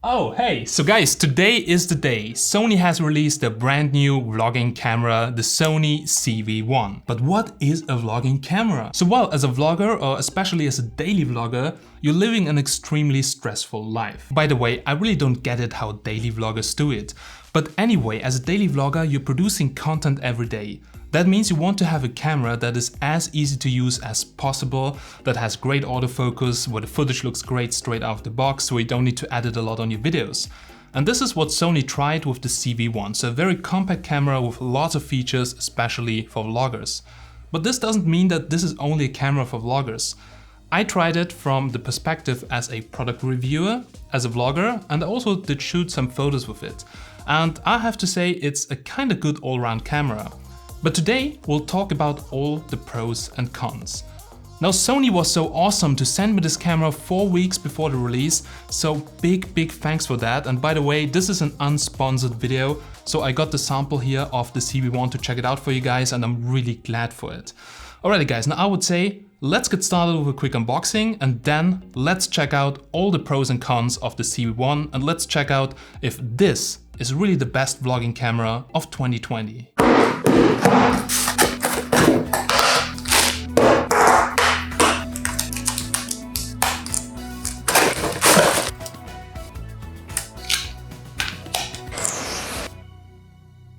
Oh, hey! So guys, today is the day. Sony has released a brand new vlogging camera, the Sony ZV-1. But what is a vlogging camera? So well, as a vlogger, or especially as a daily vlogger, you're living an extremely stressful life. By the way, I really don't get it how daily vloggers do it. But anyway, as a daily vlogger, you're producing content every day. That means you want to have a camera that is as easy to use as possible, that has great autofocus, where the footage looks great straight out of the box, so you don't need to edit a lot on your videos. And this is what Sony tried with the ZV-1, so a very compact camera with lots of features, especially for vloggers. But this doesn't mean that this is only a camera for vloggers. I tried it from the perspective as a product reviewer, as a vlogger, and I also did shoot some photos with it. And I have to say it's a kinda good all-round camera. But today we'll talk about all the pros and cons. Now Sony was so awesome to send me this camera 4 weeks before the release, so big thanks for that. And by the way, this is an unsponsored video, so I got the sample here of the ZV-1 to check it out for you guys, and I'm really glad for it. Alrighty guys, now I would say let's get started with a quick unboxing, and then let's check out all the pros and cons of the ZV-1, and let's check out if this is really the best vlogging camera of 2020.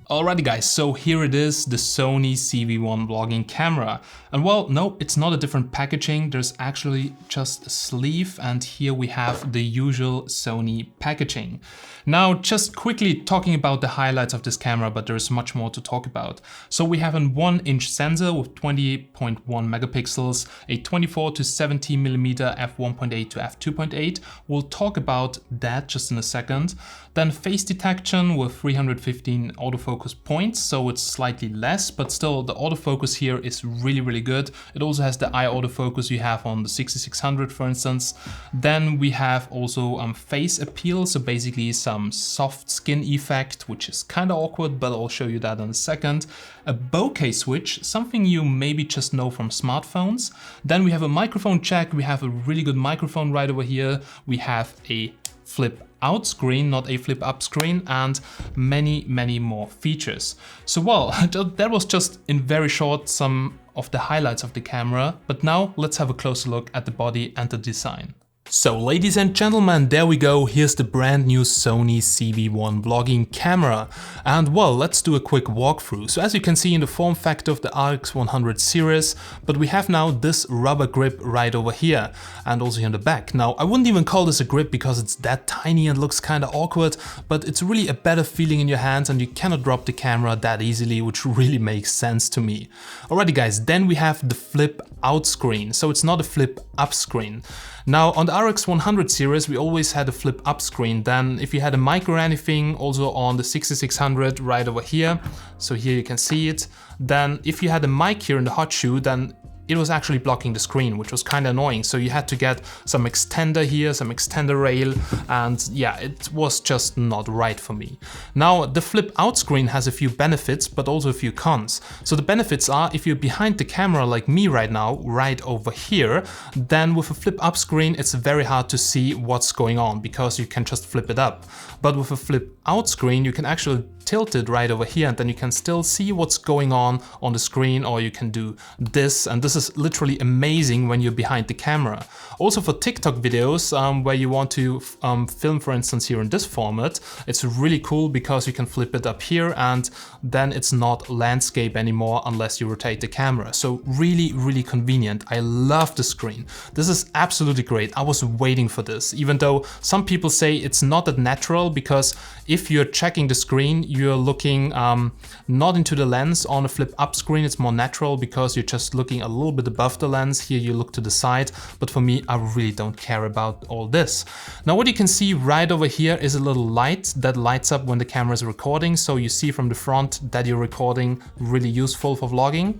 Alrighty guys, so here it is, the Sony ZV-1 vlogging camera. And well, no, it's not a different packaging, there's actually just a sleeve, and here we have the usual Sony packaging. Now, just quickly talking about the highlights of this camera, but there's much more to talk about. So we have a 1-inch sensor with 28.1 megapixels, a 24 to 70mm f1.8 to f2.8. We'll talk about that just in a second. Then face detection with 315 autofocus points, so it's slightly less, but still the autofocus here is really good. It also has the eye autofocus you have on the 6600, for instance. Then we have also face appeal, so basically some soft skin effect, which is kind of awkward, but I'll show you that in a second. A bokeh switch, something you maybe just know from smartphones. Then we have a microphone jack. We have a really good microphone right over here. We have a flip out screen, not a flip up screen, and many more features. So well, that was just in very short some of the highlights of the camera, but now let's have a closer look at the body and the design. So ladies and gentlemen, there we go, here's the brand new Sony ZV-1 vlogging camera. And well, let's do a quick walkthrough. So as you can see in the form factor of the RX100 series, but we have now this rubber grip right over here and also here in the back. Now I wouldn't even call this a grip because it's that tiny and looks kind of awkward, but it's really a better feeling in your hands and you cannot drop the camera that easily, which really makes sense to me. Alrighty guys, then we have the flip out screen. So it's not a flip up screen. Now on the RX100 series we always had a flip up screen. Then if you had a mic or anything, also on the 6600 right over here, so here you can see it, then if you had a mic here in the hot shoe, then it was actually blocking the screen, which was kind of annoying. So you had to get some extender here, some extender rail, and yeah, it was just not right for me. Now, the flip out screen has a few benefits, but also a few cons. So the benefits are, if you're behind the camera like me right now, right over here, then with a flip up screen, it's very hard to see what's going on because you can just flip it up. But with a flip out screen, you can actually tilt it right over here and then you can still see what's going on the screen, or you can do this, and this is literally amazing when you're behind the camera. Also for TikTok videos where you want to film, for instance, here in this format, it's really cool because you can flip it up here and then it's not landscape anymore unless you rotate the camera. So really convenient. I love the screen. This is absolutely great. I was waiting for this, even though some people say it's not that natural, because if you're checking the screen, you're looking not into the lens. On a flip up screen it's more natural because you're just looking a little bit above the lens. Here you look to the side, but for me I really don't care about all this. Now what you can see right over here is a little light that lights up when the camera is recording, so you see from the front that you're recording, really useful for vlogging.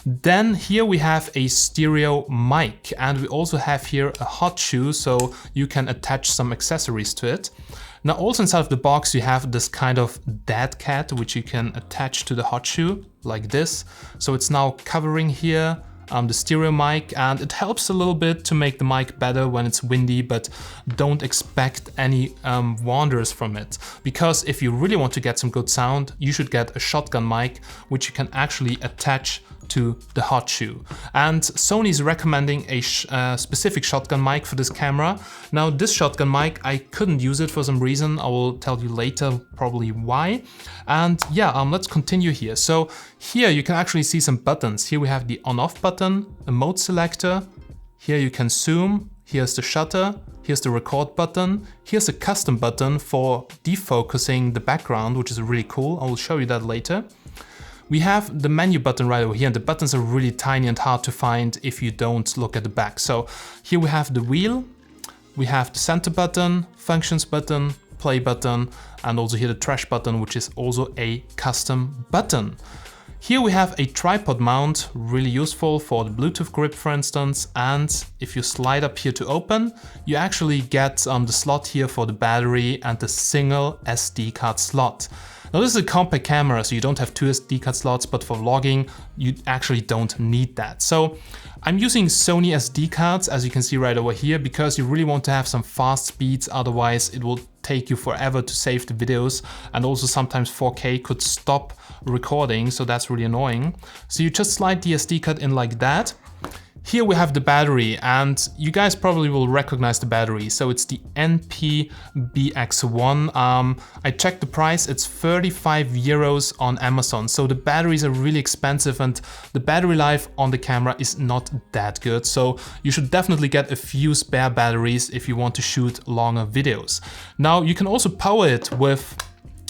Then here we have a stereo mic, and we also have here a hot shoe, so you can attach some accessories to it. Now also inside of the box you have this kind of dead cat which you can attach to the hot shoe like this. So it's now covering here the stereo mic, and it helps a little bit to make the mic better when it's windy, but don't expect any wonders from it. Because if you really want to get some good sound, you should get a shotgun mic, which you can actually attach to the hot shoe. And Sony is recommending a specific shotgun mic for this camera. Now this shotgun mic, I couldn't use it for some reason. I will tell you later probably why. And yeah, let's continue here. So here you can actually see some buttons. Here we have the on-off button, a mode selector. Here you can zoom. Here's the shutter. Here's the record button. Here's a custom button for defocusing the background, which is really cool. I will show you that later. We have the menu button right over here, and the buttons are really tiny and hard to find if you don't look at the back. So here we have the wheel, we have the center button, functions button, play button, and also here the trash button, which is also a custom button. Here we have a tripod mount, really useful for the Bluetooth grip, for instance. And if you slide up here to open, you actually get the slot here for the battery and the single SD card slot. Now this is a compact camera, so you don't have two SD card slots, but for vlogging, you actually don't need that. So I'm using Sony SD cards, as you can see right over here, because you really want to have some fast speeds, otherwise it will take you forever to save the videos, and also sometimes 4K could stop recording, so that's really annoying. So you just slide the SD card in like that. Here we have the battery, and you guys probably will recognize the battery. So it's the NP-BX1. I checked the price, it's 35 euros on Amazon. So the batteries are really expensive, and the battery life on the camera is not that good. So you should definitely get a few spare batteries if you want to shoot longer videos. Now you can also power it with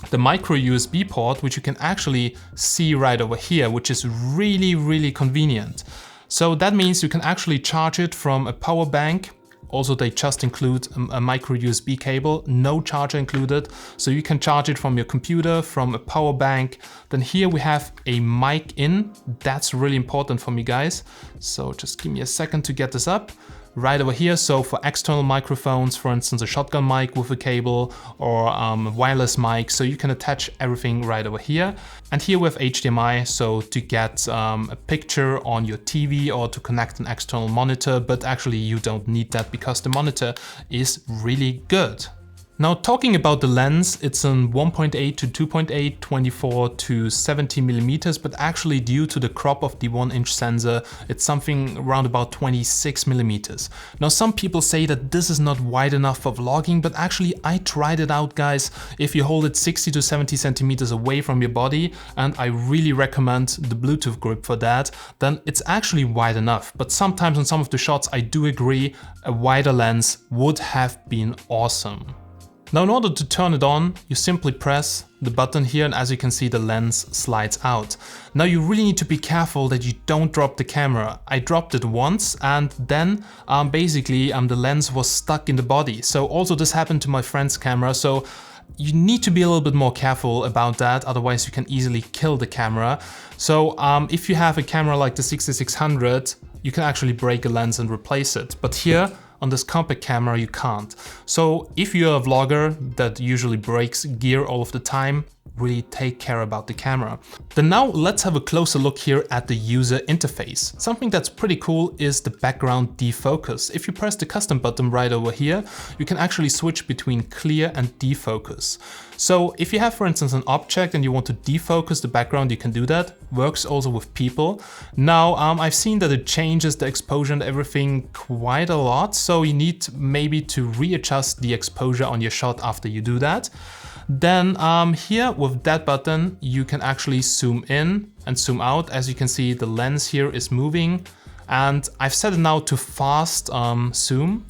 the micro USB port, which you can actually see right over here, which is really, really convenient. So that means you can actually charge it from a power bank. Also, they just include a micro USB cable, no charger included. So you can charge it from your computer, from a power bank. Then here we have a mic in. That's really important for me, guys. So just give me a second to get this up. Right over here, so for external microphones, for instance, a shotgun mic with a cable, or a wireless mic, so you can attach everything right over here. And here we have HDMI, so to get a picture on your TV or to connect an external monitor, but actually you don't need that because the monitor is really good. Now talking about the lens, it's an 1.8 to 2.8, 24 to 70 millimeters, but actually due to the crop of the 1-inch sensor, it's something around about 26 millimeters. Now some people say that this is not wide enough for vlogging, but actually I tried it out, guys. If you hold it 60 to 70 centimeters away from your body, and I really recommend the Bluetooth grip for that, then it's actually wide enough. But sometimes on some of the shots I do agree a wider lens would have been awesome. Now in order to turn it on, you simply press the button here, and as you can see the lens slides out. Now you really need to be careful that you don't drop the camera. I dropped it once, and then basically the lens was stuck in the body. So also this happened to my friend's camera, so you need to be a little bit more careful about that, otherwise you can easily kill the camera. So if you have a camera like the 6600, you can actually break a lens and replace it. But here, on this compact camera, you can't. So if you're a vlogger that usually breaks gear all of the time, really take care about the camera. Then now let's have a closer look here at the user interface. Something that's pretty cool is the background defocus. If you press the custom button right over here, you can actually switch between clear and defocus. So if you have, for instance, an object and you want to defocus the background, you can do that. Works also with people. Now, I've seen that it changes the exposure and everything quite a lot. So you need maybe to readjust the exposure on your shot after you do that. Then here with that button, you can actually zoom in and zoom out. As you can see, the lens here is moving, and I've set it now to fast zoom.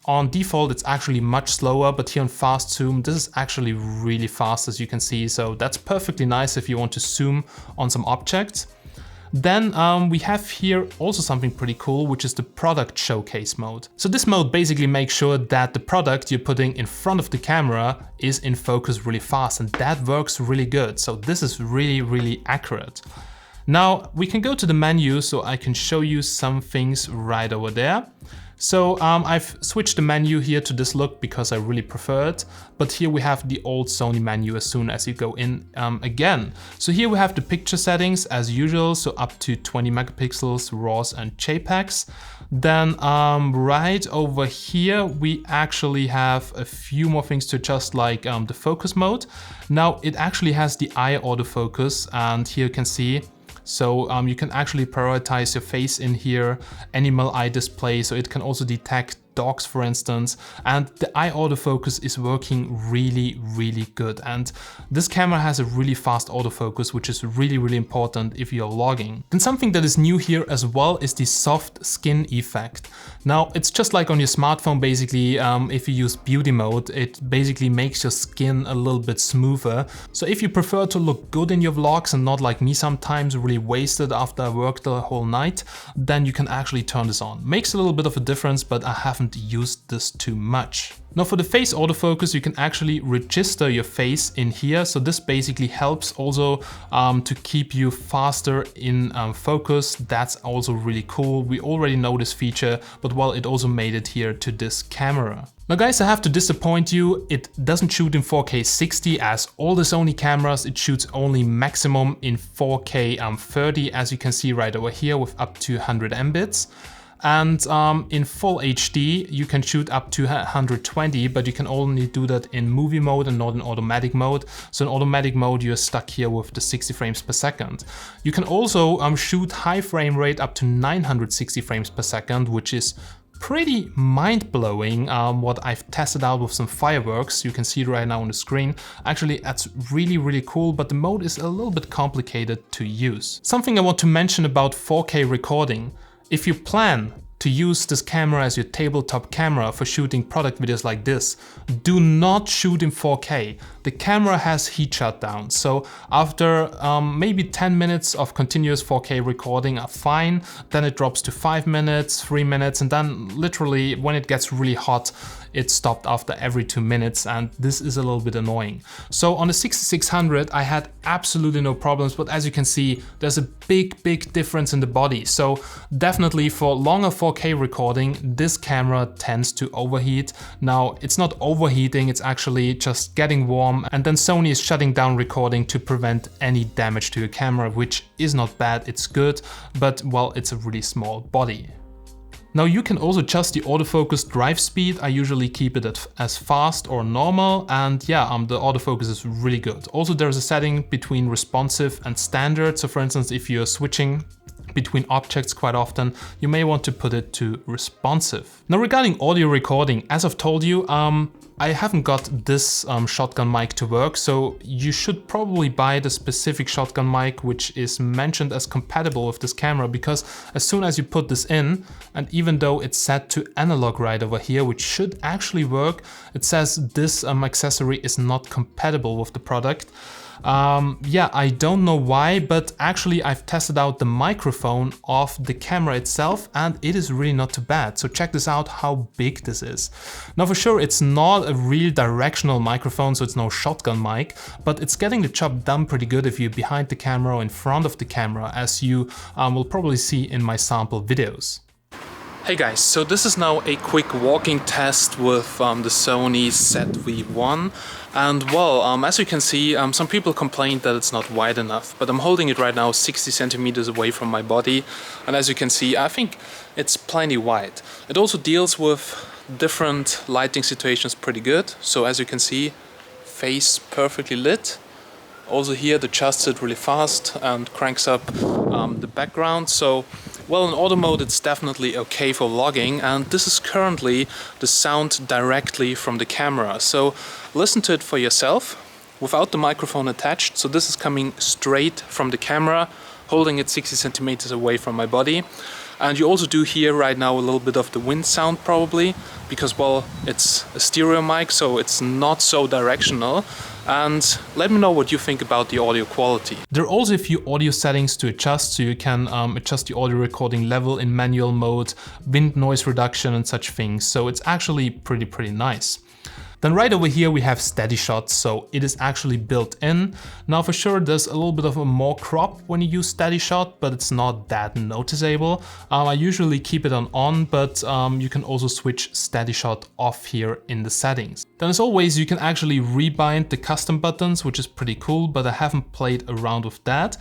On default, it's actually much slower, but here on fast zoom, this is actually really fast, as you can see. So that's perfectly nice if you want to zoom on some objects. Then we have here also something pretty cool, which is the product showcase mode. So this mode basically makes sure that the product you're putting in front of the camera is in focus really fast, and that works really good. So this is really, really accurate. Now we can go to the menu so I can show you some things right over there. So I've switched the menu here to this look because I really prefer it, but here we have the old Sony menu as soon as you go in again. So here we have the picture settings as usual, so up to 20 megapixels, RAWs and JPEGs. Then right over here we actually have a few more things to adjust, like the focus mode. Now it actually has the eye autofocus, and here you can see, so you can actually prioritize your face in here, animal eye display, so it can also detect dogs, for instance, and the eye autofocus is working really good. And this camera has a really fast autofocus, which is really important if you're vlogging. And something that is new here as well is the soft skin effect. Now it's just like on your smartphone basically. If you use beauty mode, it basically makes your skin a little bit smoother. So if you prefer to look good in your vlogs and not like me sometimes really wasted after I worked the whole night, then you can actually turn this on. Makes a little bit of a difference, but I haven't used this too much. Now for the face autofocus, you can actually register your face in here. So this basically helps also to keep you faster in focus. That's also really cool. We already know this feature, but well, it also made it here to this camera. Now guys, I have to disappoint you, it doesn't shoot in 4K 60 as all the Sony cameras, it shoots only maximum in 4K 30, as you can see right over here, with up to 100 Mbits. And in full HD you can shoot up to 120, but you can only do that in movie mode and not in automatic mode. So in automatic mode you're stuck here with the 60 frames per second. You can also shoot high frame rate up to 960 frames per second, which is pretty mind-blowing. What I've tested out with some fireworks, you can see it right now on the screen. Actually, that's really cool, but the mode is a little bit complicated to use. Something I want to mention about 4K recording. If you plan to use this camera as your tabletop camera for shooting product videos like this, do not shoot in 4K. The camera has heat shutdown, so after maybe 10 minutes of continuous 4K recording are fine, then it drops to 5 minutes, 3 minutes, and then literally when it gets really hot, it stopped after every 2 minutes, and this is a little bit annoying. So on the 6600 I had absolutely no problems, but as you can see there's a big difference in the body. So definitely for longer 4K recording this camera tends to overheat. Now it's not overheating, it's actually just getting warm, and then Sony is shutting down recording to prevent any damage to your camera, which is not bad, it's good, but well, it's a really small body. Now you can also adjust the autofocus drive speed. I usually keep it at as fast or normal, and yeah, the autofocus is really good. Also there's a setting between responsive and standard, so for instance if you're switching between objects quite often, you may want to put it to responsive. Now regarding audio recording, as I've told you, I haven't got this shotgun mic to work, so you should probably buy the specific shotgun mic which is mentioned as compatible with this camera, because as soon as you put this in, and even though it's set to analog right over here, which should actually work, it says this accessory is not compatible with the product. Yeah, I don't know why, but actually I've tested out the microphone of the camera itself and it is really not too bad. So check this out how big this is. Now for sure it's not a real directional microphone, so it's no shotgun mic, but it's getting the job done pretty good if you're behind the camera or in front of the camera, as you will probably see in my sample videos. Hey guys, so this is now a quick walking test with the Sony ZV-1, and well, as you can see, some people complained that it's not wide enough, but I'm holding it right now 60 centimeters away from my body, and as you can see, I think it's plenty wide. It also deals with different lighting situations pretty good, so as you can see, face perfectly lit. Also here it adjusts it really fast and cranks up the background. So, well, in auto mode it's definitely okay for vlogging, and this is currently the sound directly from the camera. So listen to it for yourself without the microphone attached. So this is coming straight from the camera, holding it 60 centimeters away from my body. And you also do hear right now a little bit of the wind sound probably, because well, it's a stereo mic, so it's not so directional. And let me know what you think about the audio quality. There are also a few audio settings to adjust, so you can adjust the audio recording level in manual mode, wind noise reduction and such things. So it's actually pretty nice. Then right over here we have steady shots, so it is actually built in. Now for sure there's a little bit of a more crop when you use steady shot, but it's not that noticeable. I usually keep it on, but you can also switch steady shot off here in the settings. Then as always you can actually rebind the custom buttons, which is pretty cool, but I haven't played around with that.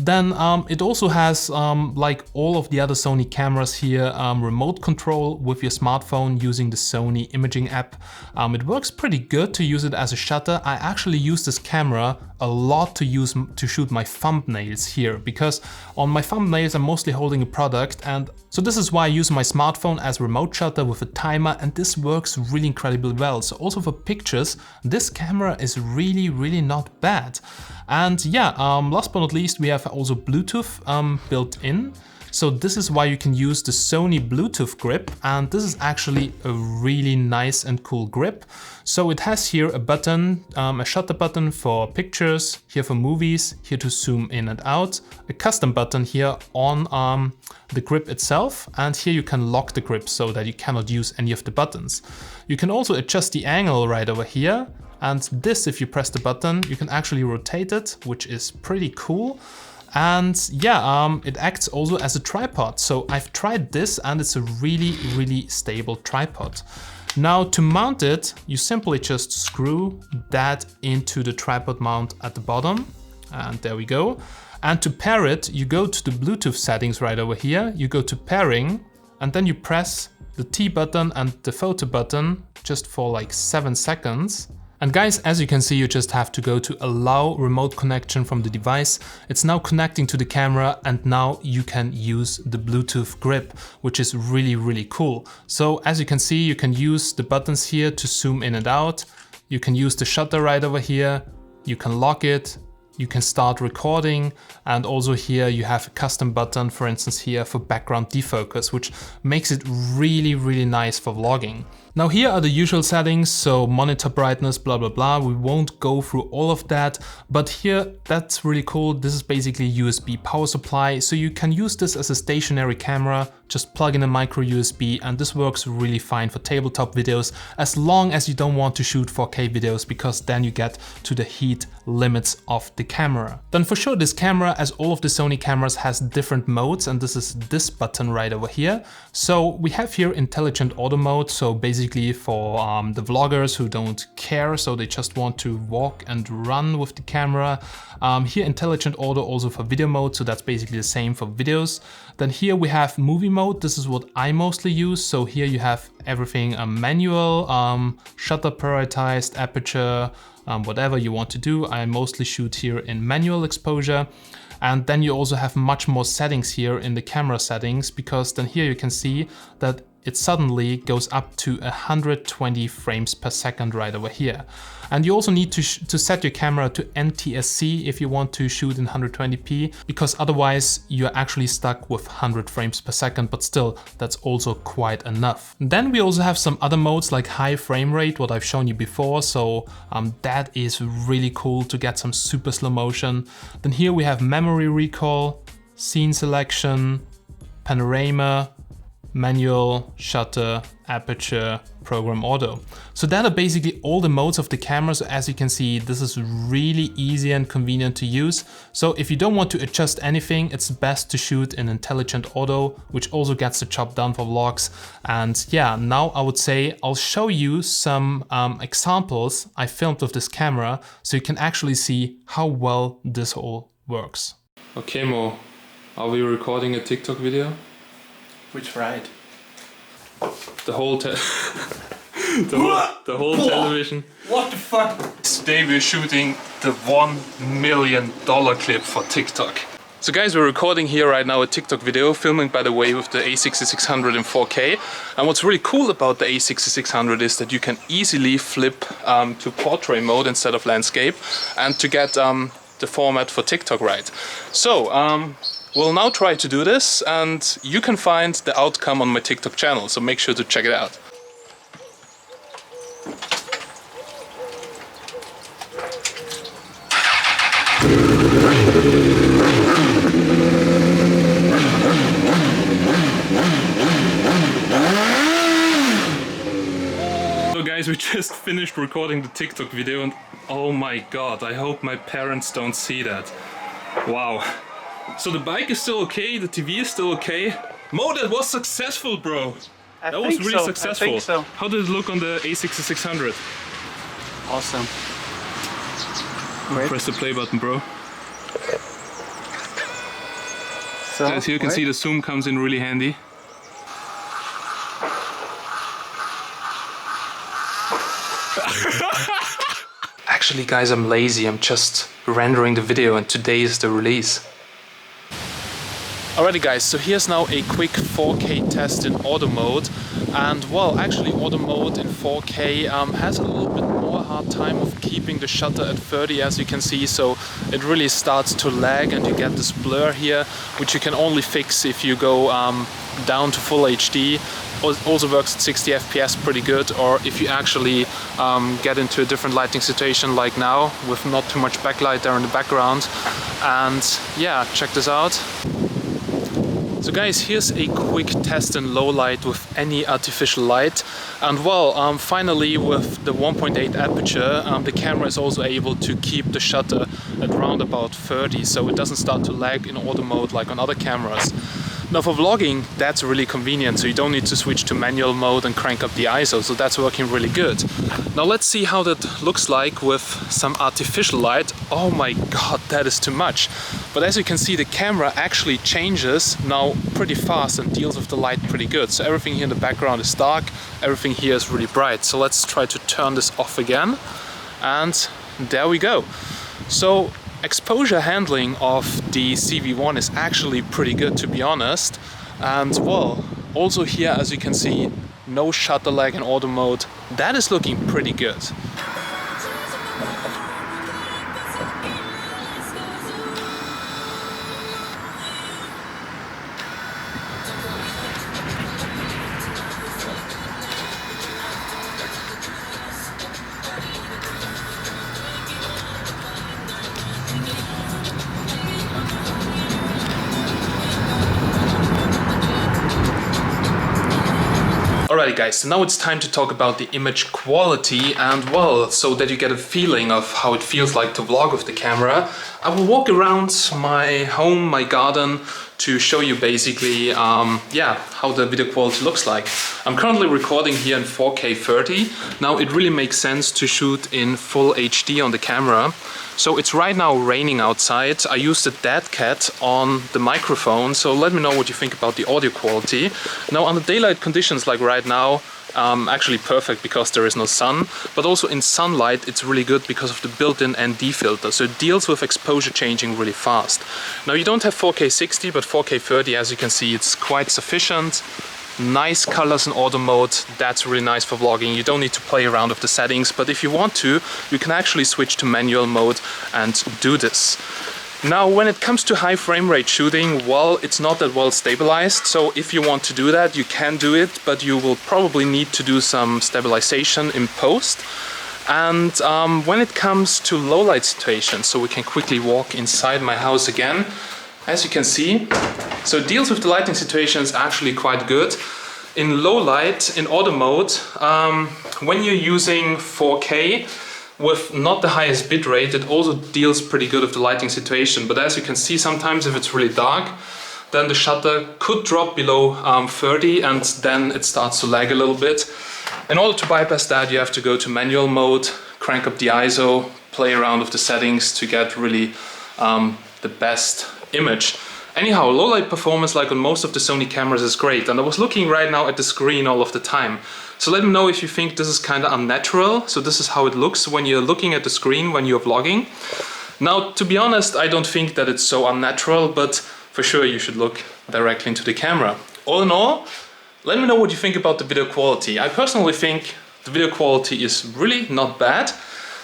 Then it also has, like all of the other Sony cameras here, remote control with your smartphone using the Sony imaging app. It works pretty good to use it as a shutter. I actually use this camera a lot to shoot my thumbnails here, because on my thumbnails I'm mostly holding a product, and so this is why I use my smartphone as remote shutter with a timer, and this works really incredibly well. So also for pictures, this camera is really not bad. And yeah, last but not least, we have also Bluetooth built in. So this is why you can use the Sony Bluetooth grip, and this is actually a really nice and cool grip. So it has here a button, a shutter button for pictures, here for movies, here to zoom in and out, a custom button here on the grip itself, and here you can lock the grip so that you cannot use any of the buttons. You can also adjust the angle right over here, and this, if you press the button, you can actually rotate it, which is pretty cool. And yeah, it acts also as a tripod. So I've tried this and it's a really stable tripod. Now to mount it, you simply just screw that into the tripod mount at the bottom. And there we go. And to pair it, you go to the Bluetooth settings right over here. You go to pairing, and then you press the T button and the photo button just for like 7 seconds. And guys, as you can see, you just have to go to allow remote connection from the device. It's now connecting to the camera, and now you can use the Bluetooth grip, which is really cool. So as you can see, you can use the buttons here to zoom in and out. You can use the shutter right over here. You can lock it. You can start recording, and also here you have a custom button, for instance here for background defocus, which makes it really nice for vlogging. Now here are the usual settings, so monitor brightness, blah blah. We won't go through all of that, but here that's really cool. This is basically USB power supply, so you can use this as a stationary camera. Just plug in a micro USB, and this works really fine for tabletop videos, as long as you don't want to shoot 4K videos, because then you get to the heat limits of the camera. Then for sure this camera, as all of the Sony cameras, has different modes, and this is this button right over here. So we have here intelligent auto mode, so basically for the vloggers who don't care, so they just want to walk and run with the camera. Here intelligent auto also for video mode, so that's basically the same for videos. Then here we have movie mode. This is what I mostly use. So here you have everything manual, shutter prioritized, aperture, whatever you want to do. I mostly shoot here in manual exposure. And then you also have much more settings here in the camera settings, because then here you can see that it suddenly goes up to 120 frames per second right over here. And you also need to set your camera to NTSC if you want to shoot in 120p, because otherwise you're actually stuck with 100 frames per second, but still that's also quite enough. Then we also have some other modes like high frame rate, what I've shown you before, so that is really cool to get some super slow motion. Then here we have memory recall, scene selection, panorama, manual, shutter, aperture, program auto. So that are basically all the modes of the camera. So as you can see, this is really easy and convenient to use. So if you don't want to adjust anything, it's best to shoot in intelligent auto, which also gets the job done for vlogs. And yeah, now I would say I'll show you some examples I filmed with this camera, so you can actually see how well this all works. Okay Mo, are we recording a TikTok video? Which ride? The whole the whole television. What the fuck? Today we're shooting the $1 million clip for TikTok. So guys, we're recording here right now a TikTok video, filming by the way with the A6600 in 4K. And what's really cool about the A6600 is that you can easily flip to portrait mode instead of landscape, and to get the format for TikTok right. So we'll now try to do this, and you can find the outcome on my TikTok channel, so make sure to check it out. So guys, we just finished recording the TikTok video and oh my god, I hope my parents don't see that. Wow. So the bike is still okay, the TV is still okay. Mo, that was successful, bro. That was really successful. I think so. How did it look on the A6600? Awesome. Press the play button, bro. So, as you can see, the zoom comes in really handy. Actually, guys, I'm lazy. I'm just rendering the video and today is the release. Alrighty guys, so here's now a quick 4K test in auto mode. And well, actually auto mode in 4K has a little bit more hard time of keeping the shutter at 30, as you can see. So it really starts to lag and you get this blur here, which you can only fix if you go down to full HD. Also works at 60 FPS pretty good, or if you actually get into a different lighting situation like now with not too much backlight there in the background. And yeah, check this out. So guys, here's a quick test in low light with any artificial light. And well, finally with the 1.8 aperture, the camera is also able to keep the shutter at around about 30, so it doesn't start to lag in auto mode like on other cameras. Now for vlogging, that's really convenient, so you don't need to switch to manual mode and crank up the ISO, so that's working really good. Now let's see how that looks like with some artificial light. Oh my god, that is too much. But as you can see, the camera actually changes now pretty fast and deals with the light pretty good. So everything here in the background is dark, everything here is really bright. So let's try to turn this off again. And there we go. So exposure handling of the ZV-1 is actually pretty good, to be honest. And well, also here, as you can see, no shutter lag in auto mode. That is looking pretty good. Alrighty guys, so now it's time to talk about the image quality, and well, so that you get a feeling of how it feels like to vlog with the camera, I will walk around my home, my garden, to show you basically yeah, how the video quality looks like. I'm currently recording here in 4K 30. Now it really makes sense to shoot in full HD on the camera. So it's right now raining outside. I used a dead cat on the microphone, so let me know what you think about the audio quality. Now under daylight conditions like right now, actually perfect because there is no sun, but also in sunlight it's really good because of the built-in ND filter, so it deals with exposure changing really fast. Now you don't have 4K 60, but 4K 30, as you can see, it's quite sufficient. Nice colors in auto mode, that's really nice for vlogging. You don't need to play around with the settings, but if you want to, you can actually switch to manual mode and do this. Now when it comes to high frame rate shooting, well, it's not that well stabilized, so if you want to do that, you can do it, but you will probably need to do some stabilization in post. And when it comes to low light situations, so we can quickly walk inside my house again. As you can see, so it deals with the lighting situations actually quite good. In low light, in auto mode, when you're using 4K with not the highest bit rate, it also deals pretty good with the lighting situation. But as you can see, sometimes if it's really dark, then the shutter could drop below 30 and then it starts to lag a little bit. In order to bypass that, you have to go to manual mode, crank up the ISO, play around with the settings to get really the best image. Anyhow, low light performance, like on most of the Sony cameras, is great, and I was looking right now at the screen all of the time. So let me know if you think this is kind of unnatural. So this is how it looks when you're looking at the screen when you're vlogging. Now, to be honest, I don't think that it's so unnatural, but for sure you should look directly into the camera. All in all, let me know what you think about the video quality. I personally think the video quality is really not bad,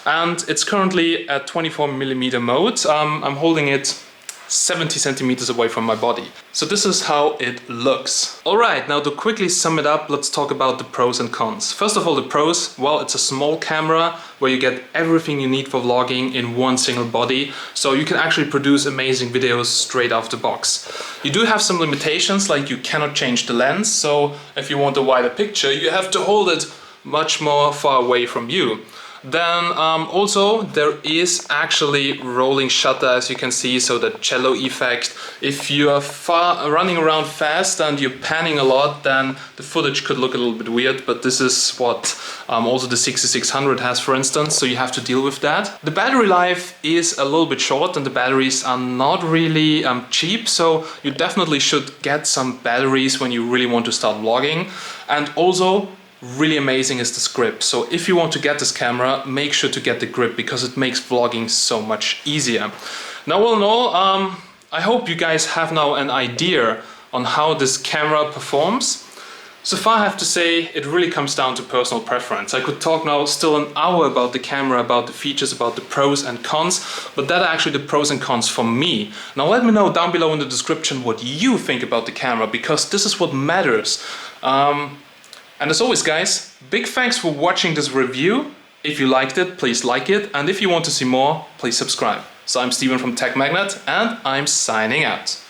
and it's currently at 24mm mode. I'm holding it 70 centimeters away from my body. So this is how it looks. Alright, now to quickly sum it up, let's talk about the pros and cons. First of all, the pros, well, it's a small camera where you get everything you need for vlogging in one single body, so you can actually produce amazing videos straight off the box. You do have some limitations, like you cannot change the lens, so if you want a wider picture, you have to hold it much more far away from you. Then also there is actually rolling shutter, as you can see, so the cello effect. If you are running around fast and you're panning a lot, then the footage could look a little bit weird, but this is what also the 6600 has, for instance, so you have to deal with that. The battery life is a little bit short and the batteries are not really cheap, so you definitely should get some batteries when you really want to start vlogging. And also, really amazing is this grip. So if you want to get this camera, make sure to get the grip because it makes vlogging so much easier. Now, all in all, I hope you guys have now an idea on how this camera performs. So far I have to say it really comes down to personal preference. I could talk now still an hour about the camera, about the features, about the pros and cons, but that are actually the pros and cons for me. Now let me know down below in the description what you think about the camera, because this is what matters. And as always guys, big thanks for watching this review. If you liked it, please like it, and if you want to see more, please subscribe. So I'm Steven from Tech Magnet and I'm signing out.